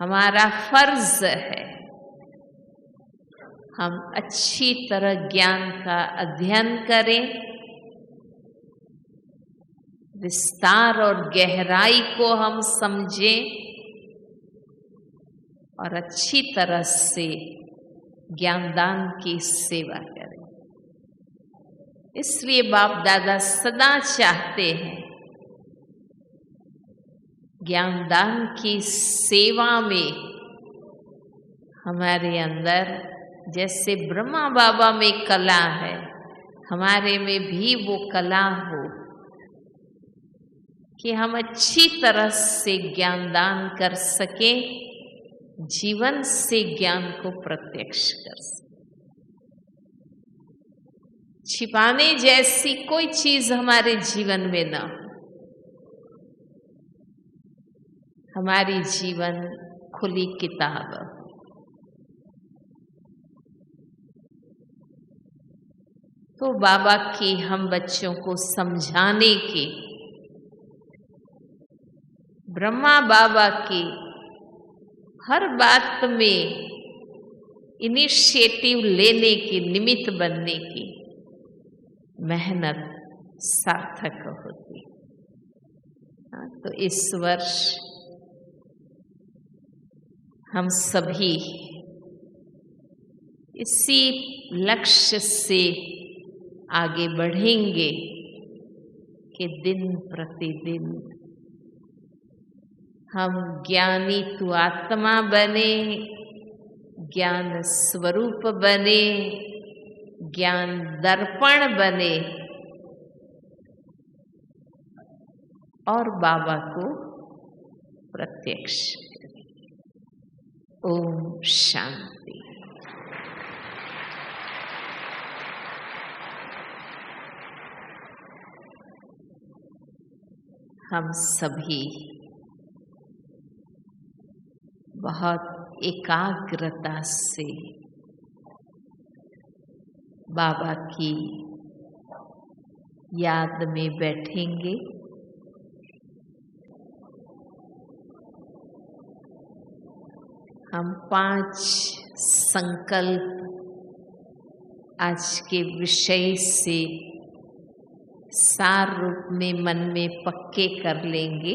हमारा फर्ज है, हम अच्छी तरह ज्ञान का अध्ययन करें, विस्तार और गहराई को हम समझें और अच्छी तरह से ज्ञानदान की सेवा करें। इसलिए बाप दादा सदा चाहते हैं ज्ञानदान की सेवा में हमारे अंदर, जैसे ब्रह्मा बाबा में कला है, हमारे में भी वो कला हो कि हम अच्छी तरह से ज्ञानदान कर सकें, जीवन से ज्ञान को प्रत्यक्ष कर सकें। छिपाने जैसी कोई चीज हमारे जीवन में ना हो। हमारी जीवन खुली किताब है। तो बाबा की हम बच्चों को समझाने की, ब्रह्मा बाबा की हर बात में इनिशिएटिव लेने की, निमित्त बनने की मेहनत सार्थक होती। तो इस वर्ष हम सभी इसी लक्ष्य से आगे बढ़ेंगे कि दिन प्रतिदिन हम ज्ञानी तु आत्मा बने, ज्ञान स्वरूप बने, ज्ञान दर्पण बने और बाबा को प्रत्यक्ष करें। ओम शांति। हम सभी बहुत एकाग्रता से बाबा की याद में बैठेंगे। हम 5 संकल्प आज के विषय से सार रूप में मन में पक्के कर लेंगे।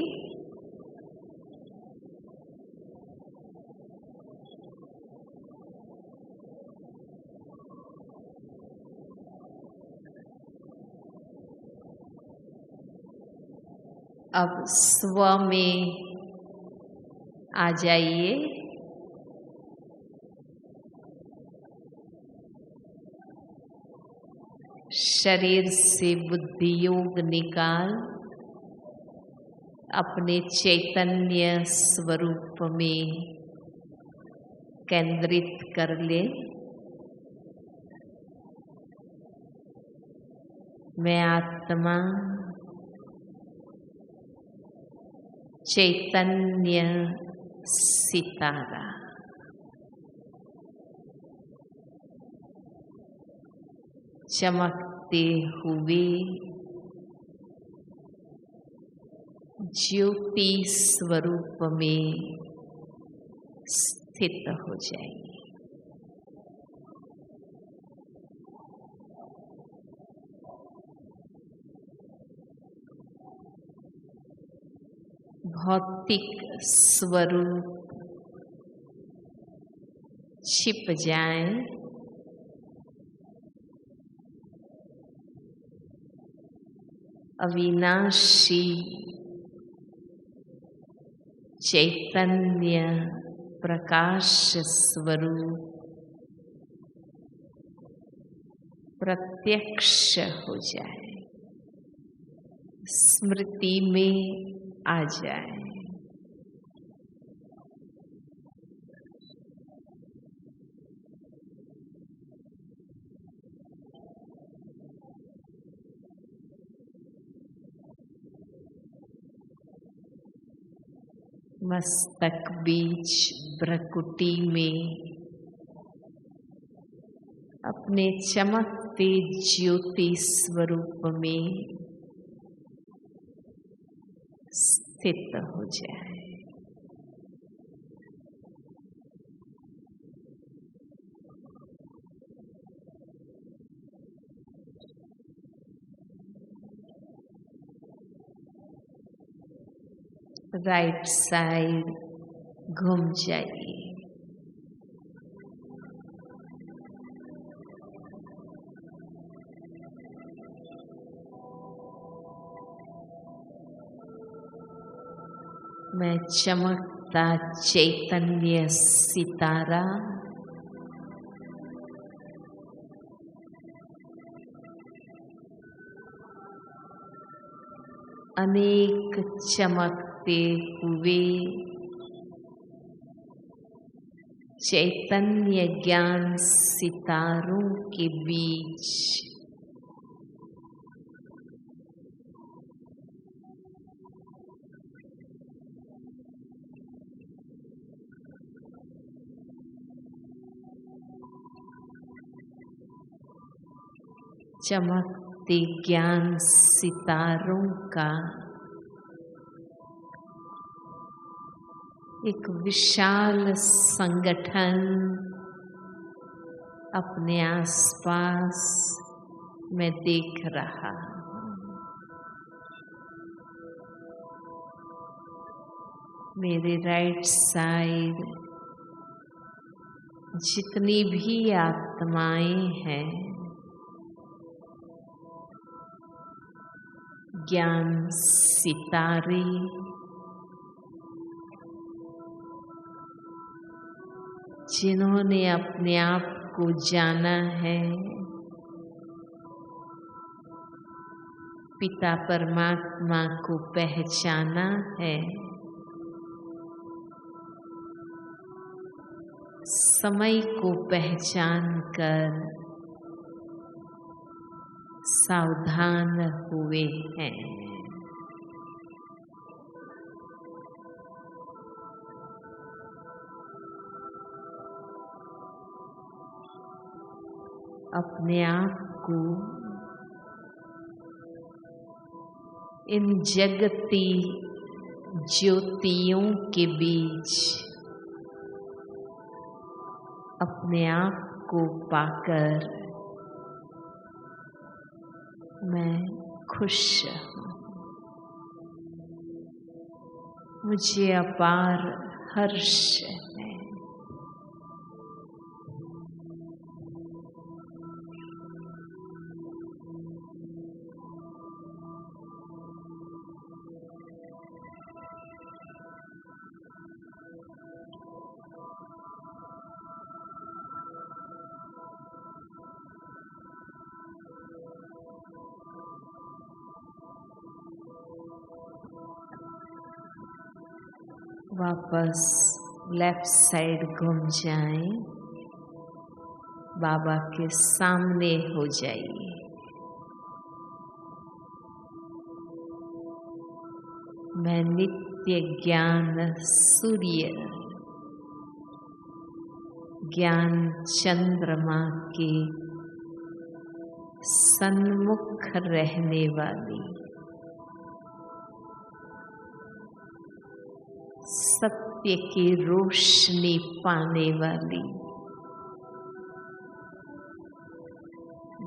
अब स्व में आ जाइए। शरीर से बुद्धि योग निकाल अपने चैतन्य स्वरूप में केंद्रित कर ले। मैं आत्मा चैतन्य सितारा चमकते हुए ज्योति स्वरूप में स्थित हो जाएंगे। भौतिक स्वरूप छिप जाए। अविनाशी चैतन्य प्रकाश स्वरूप प्रत्यक्ष हो जाए, स्मृति में आ जाए। मस्तक बीच भ्रकुटी में अपने चमकते ज्योति स्वरूप में स्थित हो जाए। राइट साइड घूम जाइए। मैं चमकता चैतन्य सितारा अनेक चमकते हुए चैतन्य ज्ञान सितारों के बीच चमकते ज्ञान सितारों का एक विशाल संगठन अपने आसपास मैं देख रहा हूँ। मेरे राइट साइड जितनी भी आत्माएं हैं, ज्ञान सितारे जिन्होंने अपने आप को जाना है, पिता परमात्मा को पहचाना है, समय को पहचान कर सावधान हुए हैं। अपने आप को इन जगती ज्योतियों के बीच अपने आप को पाकर मैं खुश हूँ। मुझे अपार हर्ष है। वापस लेफ्ट साइड घूम जाएं, बाबा के सामने हो जाइए। मैं नित्य ज्ञान सूर्य, ज्ञान चंद्रमा के सन्मुख रहने वाली, सत्य की रोशनी पाने वाली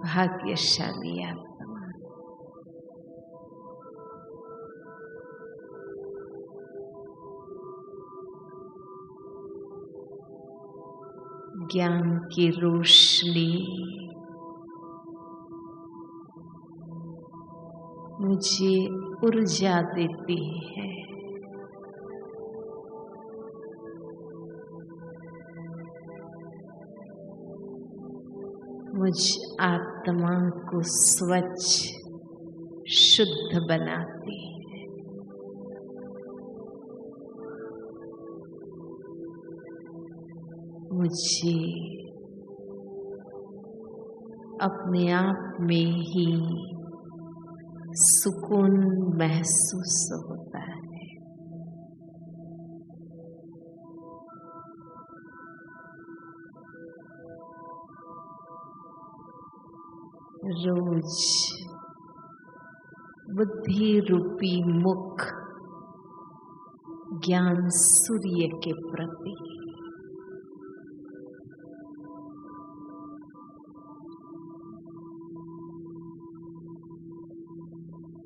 भाग्यशाली आत्मा। ज्ञान की रोशनी मुझे ऊर्जा देती है। मुझ आत्मा को स्वच्छ शुद्ध बनाती है। मुझे अपने आप में ही सुकून महसूस होता है। रोज बुद्धि रूपी मुख ज्ञान सूर्य के प्रति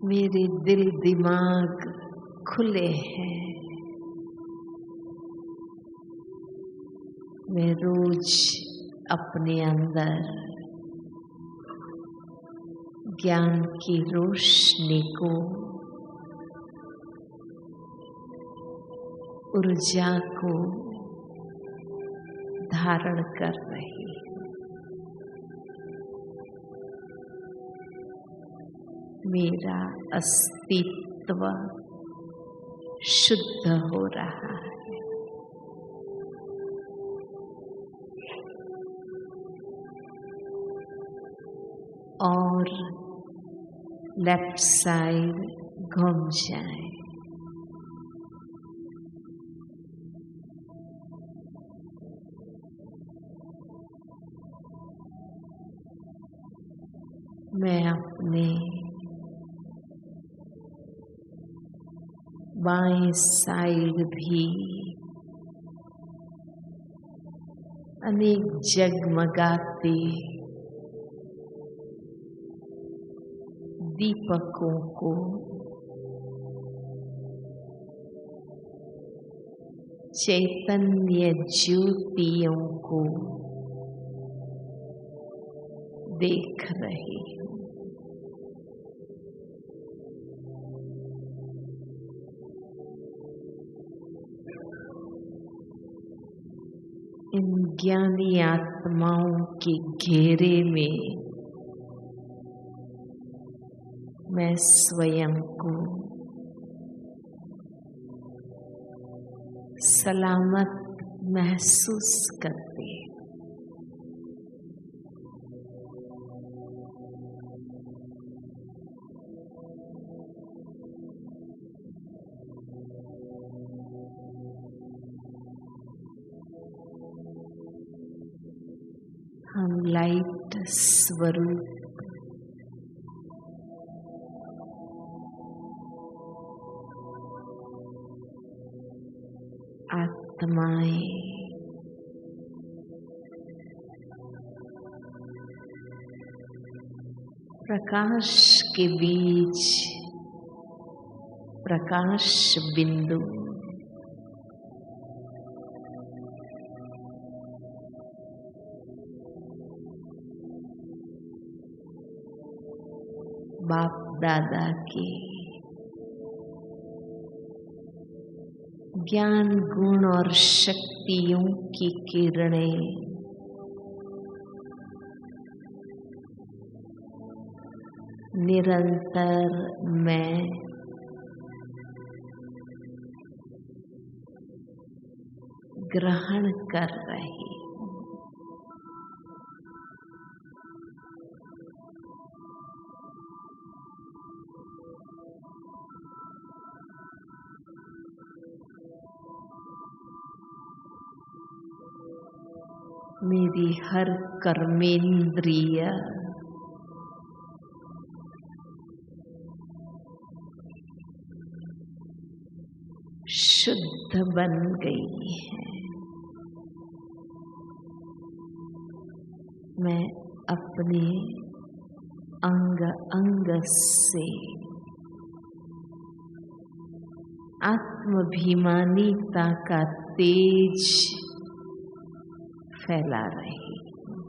मेरे दिल दिमाग खुले हैं। मैं रोज अपने अंदर ज्ञान की रोशनी को, ऊर्जा को धारण कर रही हूँ। मेरा अस्तित्व शुद्ध हो रहा है। और लेफ्ट साइड घूम जाए। मैं अपने बाएं साइड भी अनेक जगमगाते दीपकों को चैतन्य ज्योतियों को देख रही हूँ। इन ज्ञानी आत्माओं के घेरे में मैं स्वयं को सलामत महसूस करती हूँ। हम लाइट स्वरूप आत्माएं प्रकाश के बीच प्रकाश बिंदु बाप दादा के ज्ञान गुण और शक्तियों की किरणें निरंतर मैं ग्रहण कर रही हूँ। मेरी हर कर्मेंद्रिय शुद्ध बन गई है। मैं अपने अंग अंग से आत्माभिमानिता का तेज फैला रही हूँ।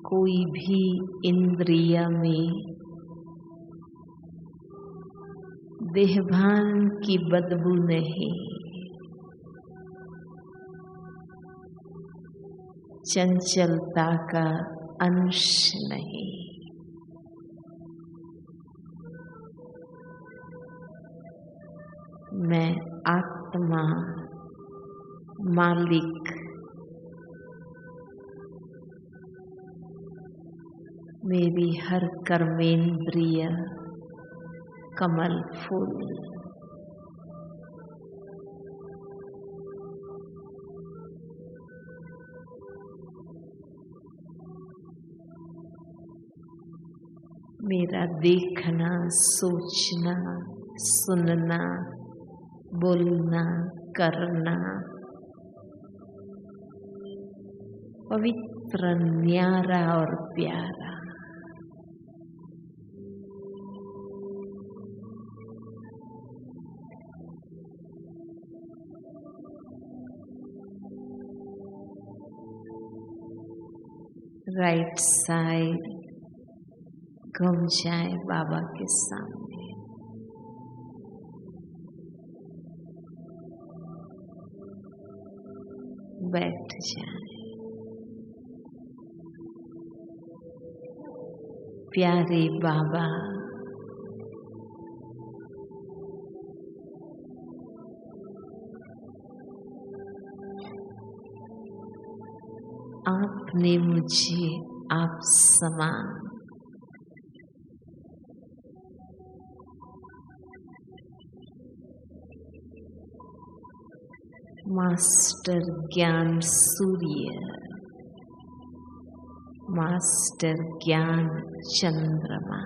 कोई भी इंद्रिय में देहभान की बदबू नहीं, चंचलता का अंश नहीं। मैं आत्मा मालिक मेरी हर कर्मेंद्रिय कमल फूल। मेरा देखना, सोचना, सुनना, बोलना, करना पवित्र, न्यारा और प्यारा। राइट साइड घूम जाए बाबा के सामने। बैठ जाए। प्यारे बाबा, आपने मुझे आप समान मास्टर ज्ञान सूर्य, मास्टर ज्ञान चंद्रमा,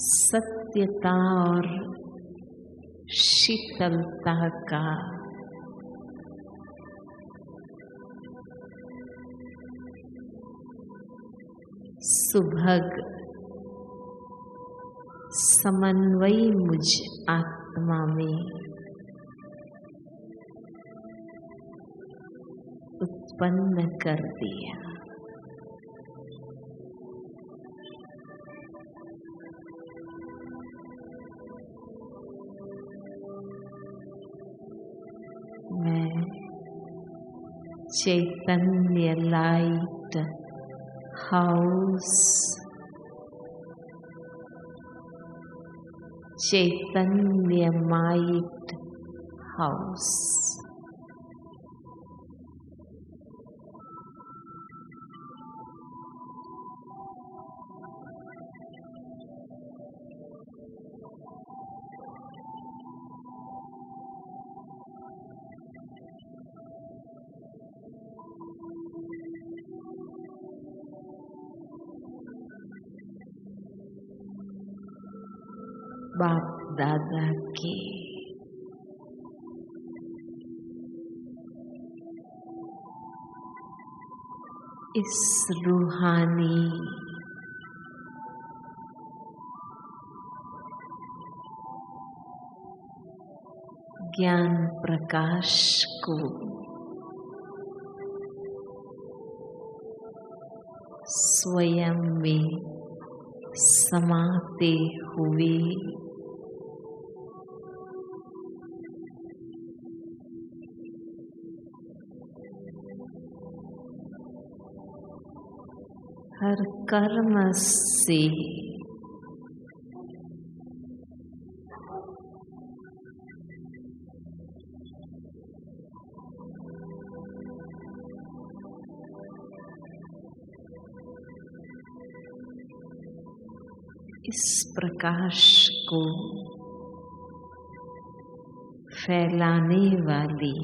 सत्यता और शीतलता का सुभग समन्वयी मुझ आत्मा में उत्पन्न कर दिया। मैं चैतन्य लाइट हाउस, चैतन्य माइट हाउस, बाप दादा के इस रूहानी ज्ञान प्रकाश को स्वयं में समाते हुए हर कर्म से इस प्रकाश को फैलाने वाली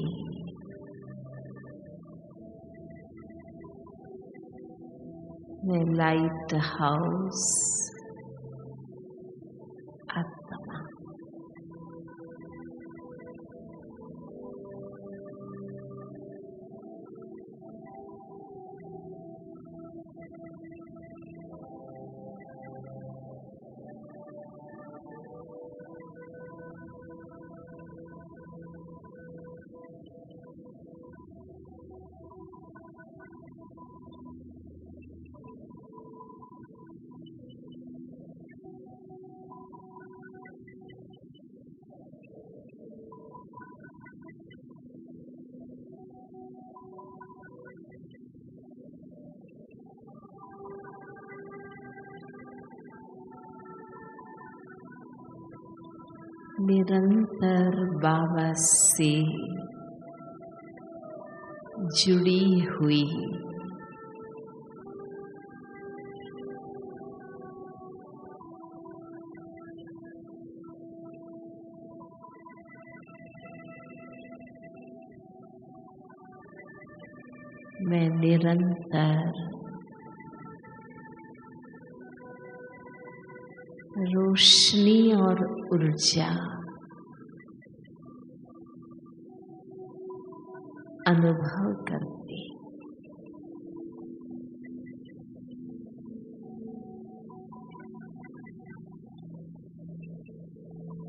मैं लाइट हाउस आत्मा निरंतर बाबा से जुड़ी हुई मैं निरंतर रोशनी और ऊर्जा अनुभव करती